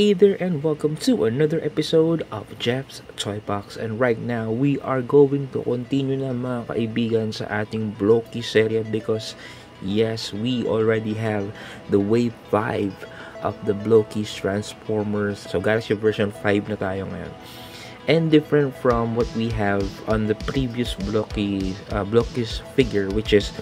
Hey there and welcome to another episode of Jeff's Toy Box, and right now we are going to continue na mga kaibigan sa ating Blocky serye because yes, we already have the wave 5 of the Blocky's Transformers. So Galaxy version 5 na tayo ngayon. And different from what we have on the previous Blocky's figure, which is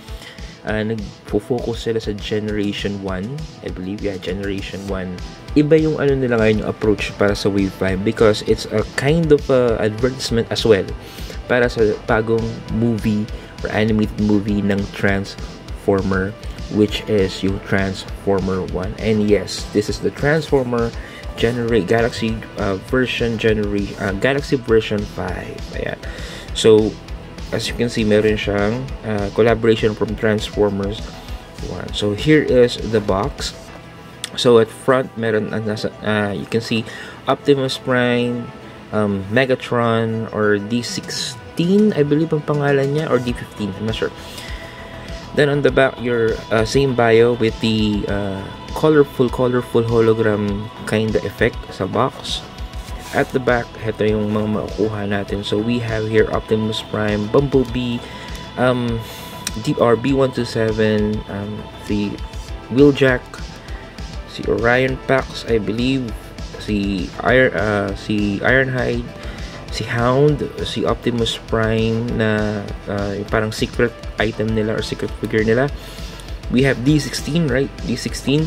nagfo-focus sila sa Generation 1, I believe, Generation 1. Iba yung nila ngayon, yung approach para sa Wave 5 because it's a kind of advertisement as well para sa bagong movie or animated movie ng Transformer, which is yung Transformer 1. And yes, this is the Transformer Galaxy version 5. Ayan. So as you can see, meron siyang collaboration from Transformers 1. So here is the box. So at front, meron you can see Optimus Prime, Megatron, or D16, I believe ang pangalan niya, or D15, I'm not sure. Then on the back, your same bio with the colorful hologram kind of effect sa box. At the back, ito yung mga makukuha natin. So we have here Optimus Prime, Bumblebee, B127, si Wheeljack, si Orion Pax, I believe, si Ironhide, si Hound, si Optimus Prime na parang secret item nila or secret figure nila. We have D16, right? D16,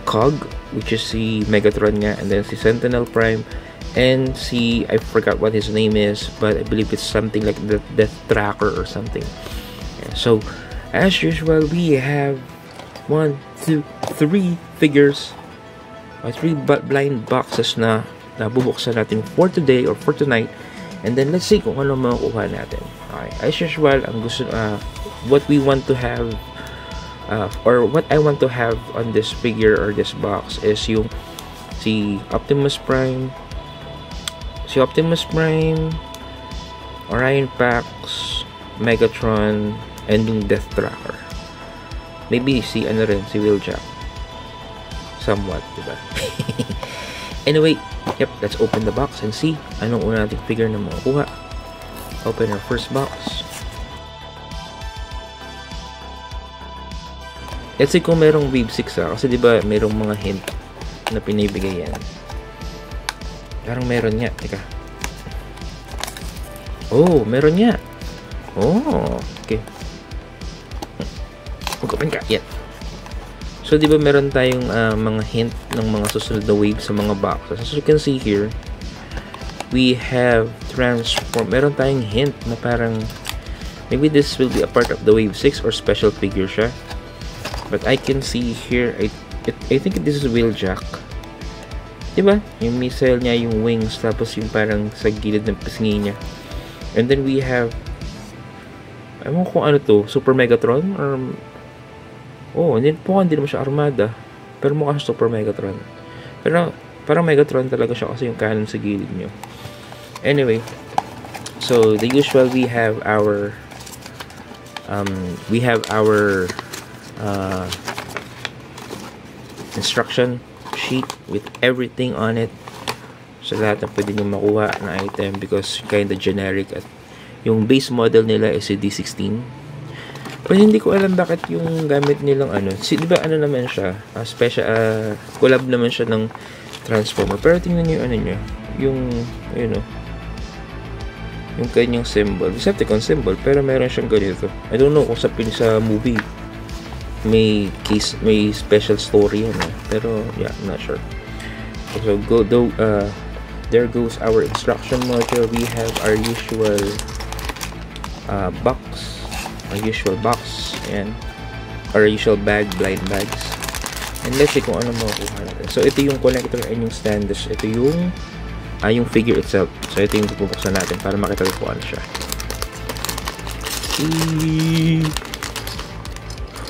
Cog, which is si Megatron nga, and then si Sentinel Prime, and si, I forgot what his name is, but I believe it's something like the Death Tracker or something. Yeah, so as usual, we have 1, 2, 3 figures, 3 blind boxes na bubuksan natin for today or for tonight, and then let's see kung ano makukuha natin. Okay, as usual, ang gusto what we want to have or what I want to have on this figure or this box is yung si Optimus Prime, Orion Pax, Megatron, and yung Death Tracker. Maybe si si Wheeljack. Somewhat, diba? Anyway, yep, let's open the box and see anong una nating figure na makukuha. Open our first box. Let's see kung merong Wave 6 kasi diba merong mga hint na pinibigay yan. Parang meron nga, teka. Oh, meron nga. Oh, okay. Mag-open ka, yan. So, di ba meron tayong mga hint ng mga susunod na wave sa mga boxes. As you can see here, we have meron tayong hint na parang maybe this will be a part of the wave 6 or special figure siya. But I can see here, I think this is Wheeljack. Diba? Yung missile niya, yung wings, tapos yung parang sa gilid ng pisngi niya. And then we have, ewan ko kung ano to, Super Megatron or hindi naman siya armada, pero mukha siya Super Megatron. Pero parang Megatron talaga siya kasi yung cannon sa gilid niyo. Anyway, so the usual, we have our instruction sheet with everything on it. So lahat na pwede nyo makuha na item because kinda generic, at yung base model nila is si D16. Pero hindi ko alam bakit yung gamit nilang diba naman siya, special collab naman siya ng Transformer. Pero tingnan niyo yung yung kanyang symbol, Decepticon symbol, pero meron siyang ganito. I don't know kung sa movie may special story yan, pero yeah, I'm not sure. So there goes our instruction module. We have our usual box, and our usual blind bags, and let's see kung ano makukuha natin. So ito yung connector and yung stands. Ito yung figure itself. So ito yung pupuksan natin para makita ko kung ano siya.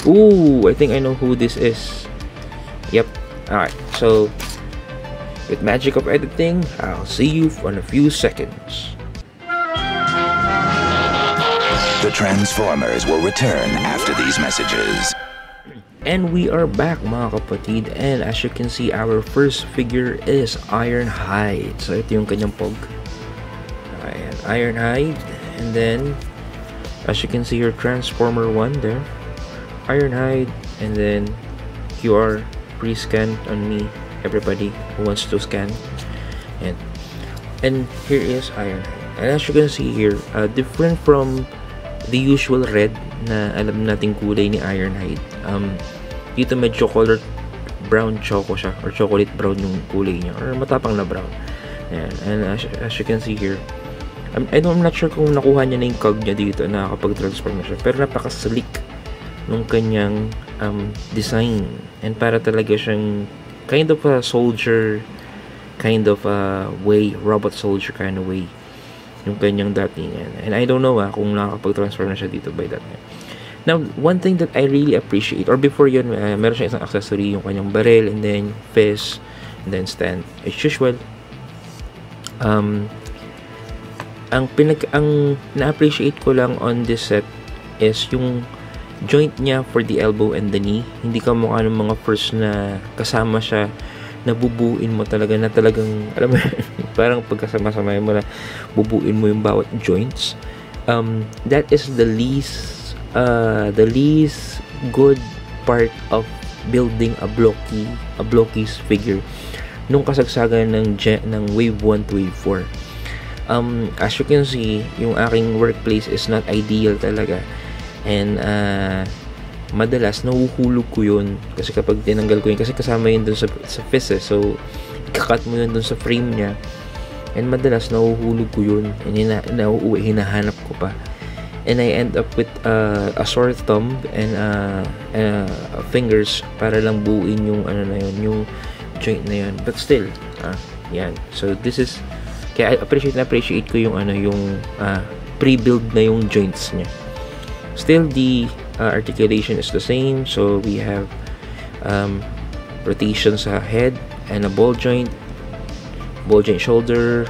Ooh, I think I know who this is. Yep. Alright, so with magic of editing, I'll see you in a few seconds. The Transformers will return after these messages. And we are back mga kapatid, and as you can see, our first figure is Ironhide. So ito yung kanyang pog. Ayan, Ironhide. And then as you can see your Transformer 1 there, Ironhide, and then QR pre-scan on me, everybody who wants to scan. And here is Ironhide. And as you can see here, different from the usual red na alam nating kulay ni Ironhide. Dito medyo color brown choco siya, or chocolate brown yung kulay niya, or matapang na brown. Ayan. And as you can see here, I'm not sure kung nakuha niya na yung cog niya dito, nakakapag-transform na siya, pero napaka-slick nung kanyang design. And para talaga siyang kind of a soldier kind of a way, robot soldier kind of way yung kanyang datingan. And I don't know kung nakakapag-transform na siya dito by that time. Now, one thing that I really appreciate, or before yun, meron siya isang accessory, yung kanyang barrel, and then fist, and then stand. As usual, ang na-appreciate ko lang on this set is yung joint niya for the elbow and the knee. Hindi ka mukha ng mga first na kasama siya, nabubuin mo talaga, na talagang, alam mo, parang pagkasama-sama mo na bubuin mo yung bawat joints. That is the least good part of building a Bloki's figure nung kasagsagan ng wave 1 to wave 4. As you can see, yung aking workplace is not ideal talaga, and madalas nahuhulog ko yun kasi kapag tinanggal ko yun, kasi kasama yun dun sa fist so ikakat mo yun dun sa frame niya, and madalas nahuhulog ko yun, and hinahanap ko pa, and I end up with a sore thumb and fingers para lang buuin yung na yun, yung joint na yun, but still yan. So this is kaya appreciate ko yung yung pre-build na yung joints niya. Still the articulation is the same, so we have rotation sa head and a ball joint shoulder,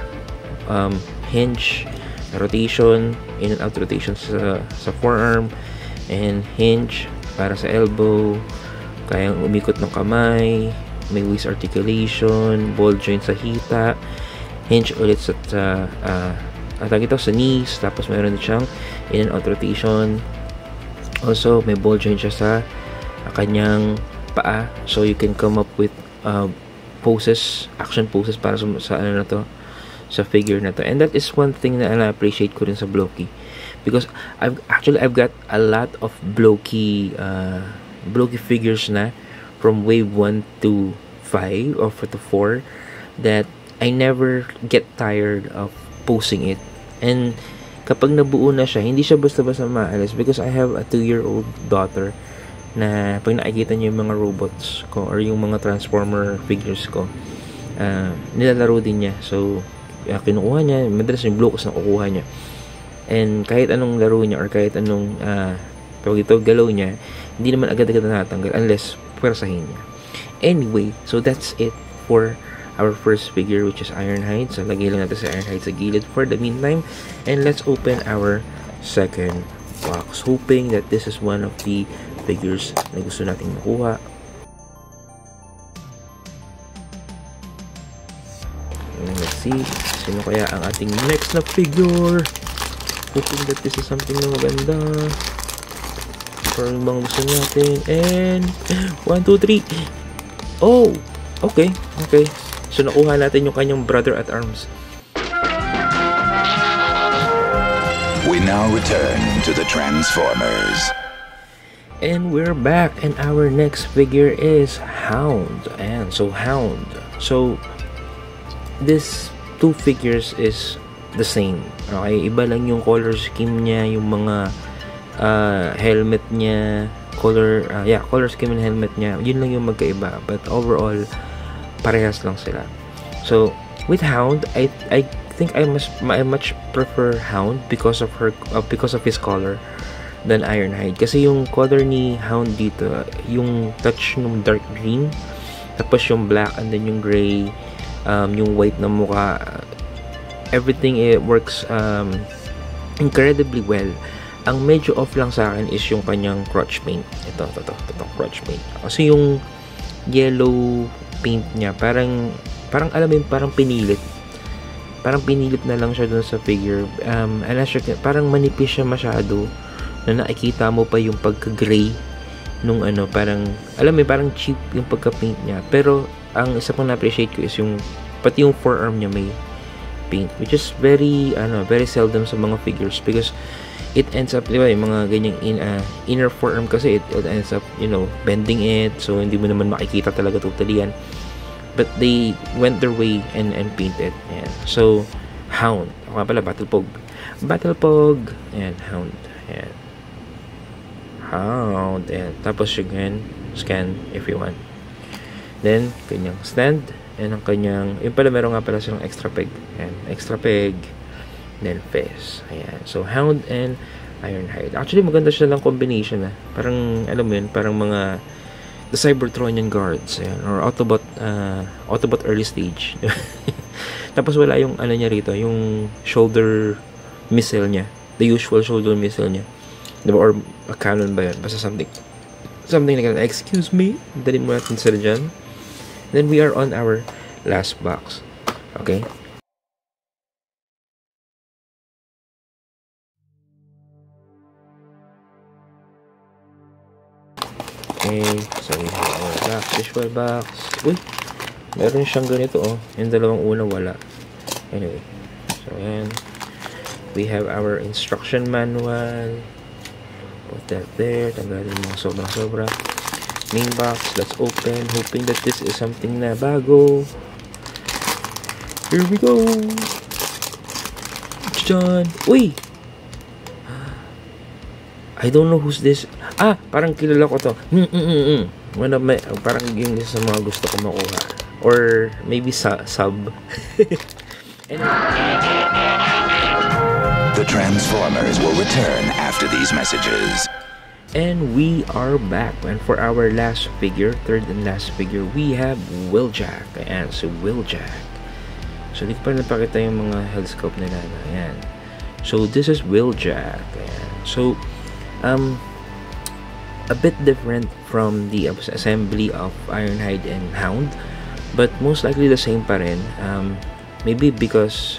hinge, rotation, in and out rotation sa forearm, and hinge para sa elbow, kayang umikot ng kamay, may waist articulation, ball joint sa hita, hinge ulit sa knees, tapos meron siyang in and out rotation. Also, may ball joint siya sa kanyang paa, so you can come up with action poses para sa figure na to. And that is one thing na na-appreciate ko rin sa Bloki, because I've got a lot of Bloki figures na from wave 1 to 5 or to 4 that I never get tired of posing it. And kapag nabuo na siya, hindi siya basta-basta maalis, because I have a 2-year-old daughter na pag nakikita niya yung mga robots ko or yung mga transformer figures ko, nilalaro din niya. So kinukuha niya, madalas yung blocos na kukuha niya, and kahit anong laro niya or kahit anong galaw niya, hindi naman agad-agad natanggal unless pwersahin niya. Anyway, so that's it for our first figure, which is Ironhide. So lagay lang natin si Ironhide sa gilid for the meantime, and let's open our second box, hoping that this is one of the figures na gusto nating makuha. And let's see, sino kaya ang ating next na figure, hoping that this is something na maganda for yung mga gusto natin. And 1, 2, 3. Oh, okay. So nakuha natin yung kanyang brother at arms. We now return to the Transformers. And we're back, and our next figure is Hound. And so Hound. So this two figures is the same. Okay, iba lang yung color scheme niya, yung mga helmet niya, color scheme and helmet niya. Yun lang yung magkaiba, but overall parehas lang sila. So with Hound, I think I much prefer Hound because of his color than Ironhide. Kasi yung color ni Hound dito, yung touch ng dark green, tapos yung black, and then yung gray, yung white na mukha, everything it works incredibly well. Ang medyo off lang sa akin is yung kanyang crotch paint. Ito crotch paint. Kasi yung yellow paint niya, parang alam mo yun, parang pinilit. Parang pinilit na lang siya dun sa figure. And parang manipis siya masyado. Na nakikita mo pa yung pagka-gray nung ano, parang, alam mo, parang cheap yung pagka-paint niya. Pero, ang isa pang na-appreciate ko is yung, pati yung forearm niya may paint. Which is very seldom sa mga figures. Because, it ends up, di ba, yung mga ganyang inner forearm kasi, it ends up, bending it. So, hindi mo naman makikita talaga totally yan. But they went their way and painted. Ayan. So, Hound. Ako nga pala, Battlepog. Ayan, Hound. Ayan. Hound. Ayan. Tapos, you can scan if you want. Then, kanyang stand. Ayan ang kanyang, yun pala, meron nga pala silang extra peg. Ayan, extra peg. Then Fez. Ayan. So, Hound and Ironhide. Actually, maganda siya lang combination. Parang, alam mo yun, parang mga the Cybertronian guards. Ayan. Or Autobot early stage. Tapos, wala yung, ano niya rito, yung shoulder missile niya. The usual shoulder missile niya. Diba? Or a cannon ba yun? Basta something like that. Excuse me. Dali mo natin sila dyan. Then, we are on our last box. Okay? Okay, so we have our box, visual box. Uy, meron siyang ganito, oh. Yung dalawang una, wala. Anyway, so ayan. We have our instruction manual. Put that there. Tanggalin mo sobra. Main box, let's open. Hoping that this is something na bago. Here we go. John. Uy! I don't know who's this. Parang kilala ko to. One of my, parang yung isa sa mga gusto ko makuha. Or maybe sub. The Transformers will return after these messages. And we are back. And for our last figure, third and last figure, we have Wheeljack. Ayan, so Wheeljack. So, hindi ko pa napakita yung mga health scope nila. Ayan. So, this is Wheeljack. Ayan. So, a bit different from the assembly of Ironhide and Hound, but most likely the same pa rin. Maybe because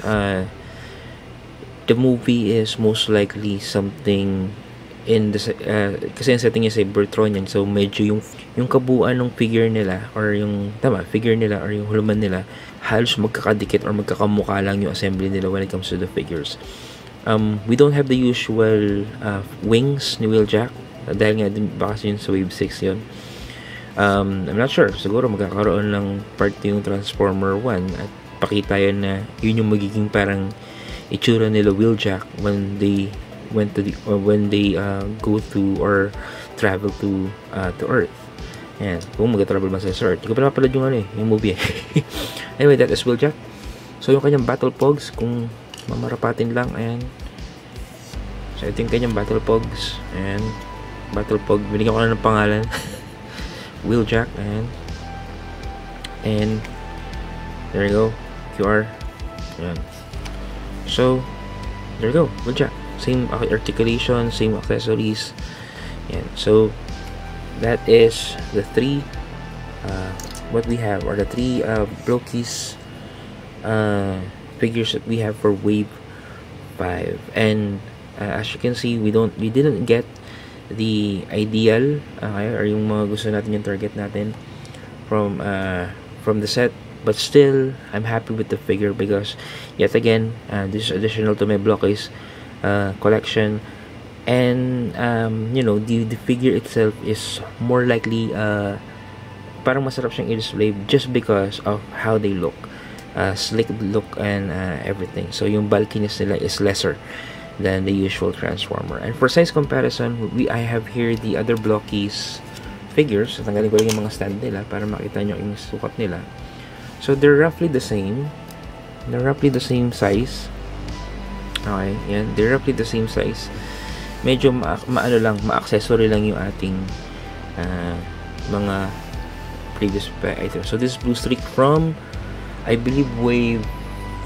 the movie is most likely something in the kasi yung setting niya sa Cybertronian, so medyo yung kabuuan ng figure nila or yung huluman nila halos magkakadikit or magkakamukha lang yung assembly nila when it comes to the figures. We don't have the usual wings ni Wheeljack dahil nga din baka yun sa Wave 6 yun. I'm not sure, siguro magkakaroon ng part yung Transformer 1 at pakita yun na yun yung magiging parang itsura nila Wheeljack when they go to or travel to Earth. Ayan, kung mag-travel man sa Earth. Hindi ko pa napapalad yung movie. Anyway, that is Wheeljack. So yung kanyang battle pogs, kung mamarapatin lang, ayan. So ito yung kanyang battle pogs. Ayan, battle pog, binigyan ko na ng pangalan. Wheeljack, ayan. And there you go, QR. Ayan. So there you go, Wheeljack. Same articulation, same accessories. Ayan. So that is the three what we have, or the three Blokies figures that we have for Wave 5. And as you can see, we didn't get the ideal or yung mga gusto natin, yung target natin from the set, but still I'm happy with the figure because yet again this is additional to my Blokies collection. And the figure itself is more likely parang masarap siyang i-display just because of how they look, slick look and everything. So yung bulkiness nila is lesser than the usual Transformer. And for size comparison, I have here the other Blokies figures. So tanggalin ko lang yung mga stand nila para makita nyo yung sukat nila. So they're roughly the same. They're roughly the same size. Okay, yan. They're roughly the same size. Medyo ma-accessory lang yung ating mga previous items. So this is Blue Streak from, I believe, Wave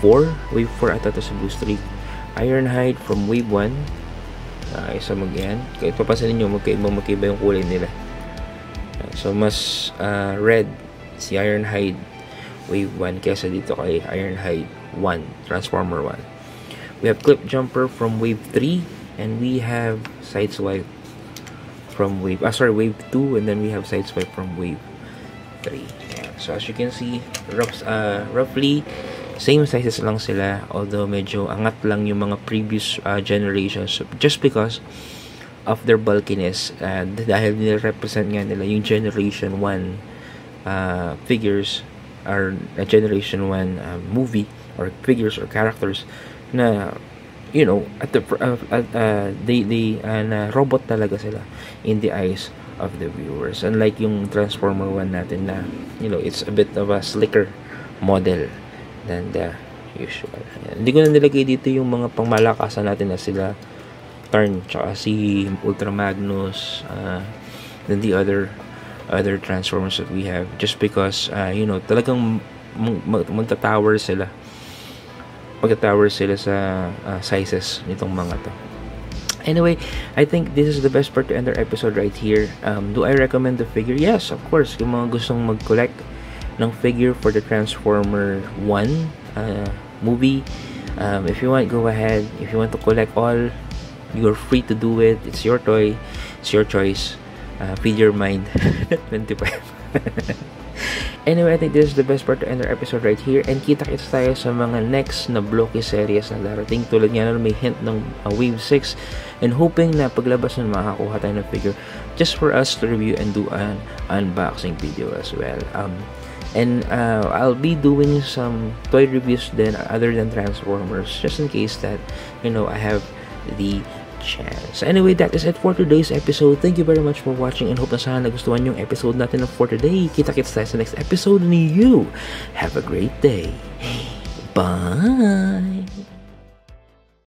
4. Wave 4 ata to sa Blue Streak. Ironhide from Wave 1. Isa mag-yan. Kahit papasanin nyo, magkaiba yung kulay nila. So, mas red si Ironhide Wave 1 kesa dito kay Ironhide 1, Transformer 1. We have Clip Jumper from Wave 3, and we have Sideswipe from Wave 2, and then we have Sideswipe from Wave 3. Yeah. So, as you can see, roughly, same sizes lang sila, although medyo angat lang yung mga previous generations just because of their bulkiness, dahil nire-represent nga nila yung Generation 1 figures or Generation 1 movie or figures or characters na, you know, na robot talaga sila in the eyes of the viewers, unlike yung Transformer 1 natin na, you know, it's a bit of a slicker model than the usual. Ayan. Hindi ko na nilagay dito yung mga pangmalakasan natin na sila Karn, tsaka si Ultra Magnus, then the other Transformers that we have, just because you know, talagang magta-tower sila sa sizes nitong mga to. Anyway, I think this is the best part to end our episode right here. Do I recommend the figure? Yes, of course. Yung mga gustong mag-collect ng figure for the Transformer 1 movie, if you want, go ahead. If you want to collect all, you're free to do it. It's your toy, it's your choice. Feed your mind. 25. Anyway, I think this is the best part to end our episode right here, and kita-kits tayo sa mga next na Blocky series na darating. Tulad nga na may hint ng Wave 6, and hoping na paglabas nun makakuha tayo ng figure just for us to review and do an unboxing video as well. And I'll be doing some toy reviews then other than Transformers, just in case that, you know, I have the chance. Anyway, that is it for today's episode. Thank you very much for watching, and hope na sana nagustuhan yung episode natin for today. Kita-kits tayo sa next episode, and you have a great day. Bye!